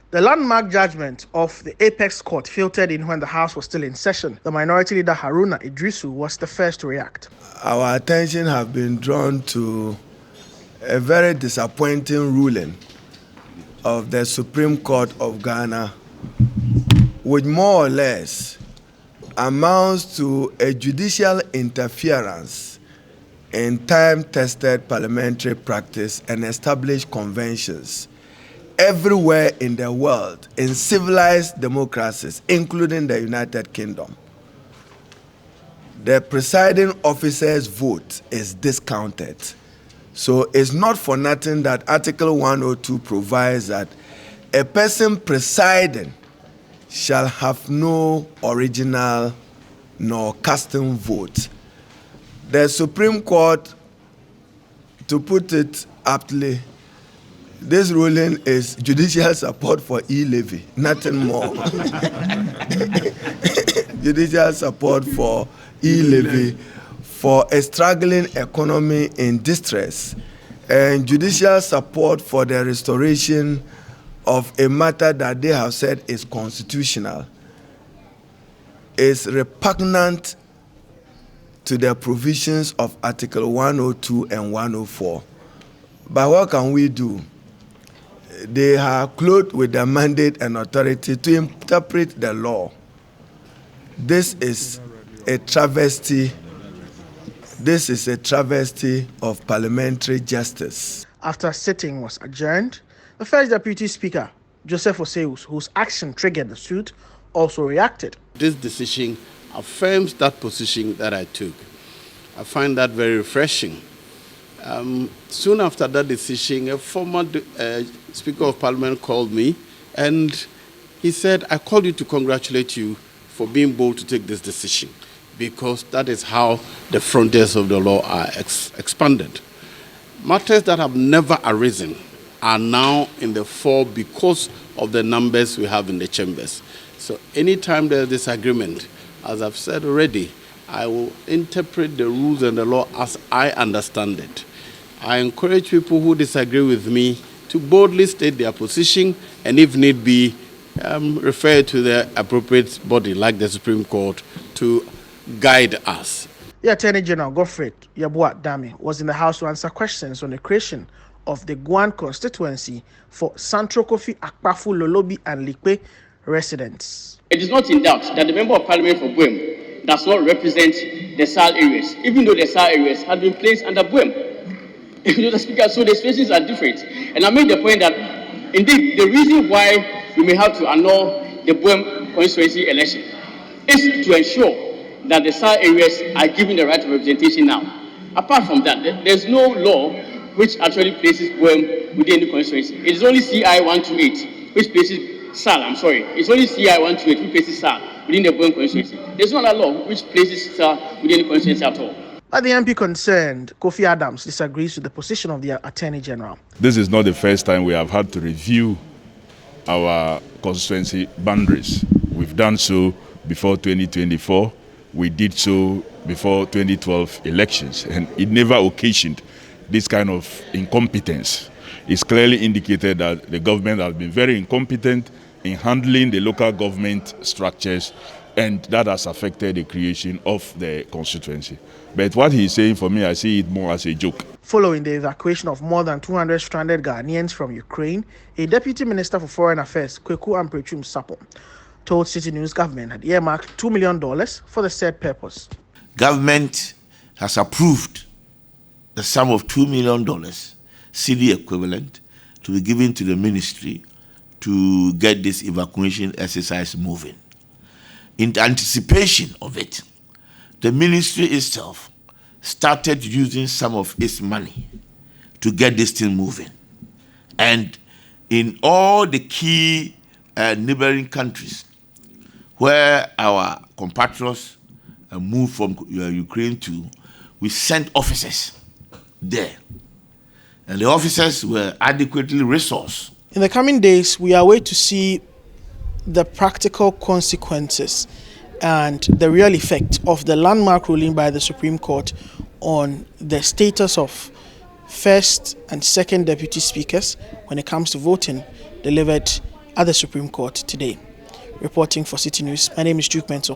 The landmark judgment of the Apex Court filtered in when the House was still in session. The Minority Leader Haruna Idrisu was the first to react. Our attention has been drawn to a very disappointing ruling of the Supreme Court of Ghana, which more or less amounts to a judicial interference in time-tested parliamentary practice and established conventions everywhere in the world, in civilized democracies, including the United Kingdom. The presiding officer's vote is discounted. So it's not for nothing that Article 102 provides that a person presiding shall have no original nor custom vote. The Supreme Court, to put it aptly, this ruling is judicial support for e-levy, nothing more. Judicial support for e-levy, for a struggling economy in distress, and judicial support for the restoration of a matter that they have said is constitutional, is repugnant to the provisions of Article 102 and 104. But what can we do? They are clothed with the mandate and authority to interpret the law. This is a travesty. This is a travesty of parliamentary justice. After sitting was adjourned, the first Deputy Speaker, Osafo, whose action triggered the suit, also reacted. This decision affirms that position that I took. I find that very refreshing. Soon after that decision, a former Speaker of Parliament called me and he said, I called you to congratulate you for being bold to take this decision, because that is how the frontiers of the law are expanded. Matters that have never arisen are now in the fore because of the numbers we have in the chambers. So anytime there is disagreement, as I've said already, I will interpret the rules and the law as I understand it. I encourage people who disagree with me to boldly state their position and, if need be, refer to the appropriate body like the Supreme Court to guide us. The Attorney General Godfred Yabua Dame was in the House to answer questions on the creation of the Guan constituency for Santro Kofi Akpafu Lolobi and Likpe residents. It is not in doubt that the Member of Parliament for Buem does not represent the SAL areas, even though the SAL areas have been placed under Buem. Mr. Speaker, so the situations are different. And I made the point that, indeed, the reason why we may have to annul the Buem constituency election is to ensure that the SAL areas are given the right of representation now. Apart from that, there's no law which actually places Buem within the constituency. It is only CI 128 which places SAL, it's only CI 128 which places SAL within the Buem constituency. There's no other law which places SAL within the constituency at all. But the MP concerned, Kofi Adams, disagrees with the position of the Attorney General. This is not the first time we have had to review our constituency boundaries. We've done so before 2024. We did so before 2012 elections, and it never occasioned this kind of incompetence. It's clearly indicated that the government has been very incompetent in handling the local government structures, and that has affected the creation of the constituency. But what he's saying, for me, I see it more as a joke. Following the evacuation of more than 200 stranded Ghanaians from Ukraine, a Deputy Minister for Foreign Affairs, Kweku Amprechum Sapon, told City News government had earmarked $2 million for the said purpose. Government has approved the sum of $2 million, CD equivalent, to be given to the ministry to get this evacuation exercise moving. In anticipation of it, the ministry itself started using some of its money to get this thing moving. And in all the key neighboring countries where our compatriots moved from Ukraine to, we sent officers there. And the officers were adequately resourced. In the coming days, we are waiting to see the practical consequences and the real effect of the landmark ruling by the Supreme Court on the status of first and second deputy speakers when it comes to voting delivered at the Supreme Court today. Reporting for City News, my name is Judgement.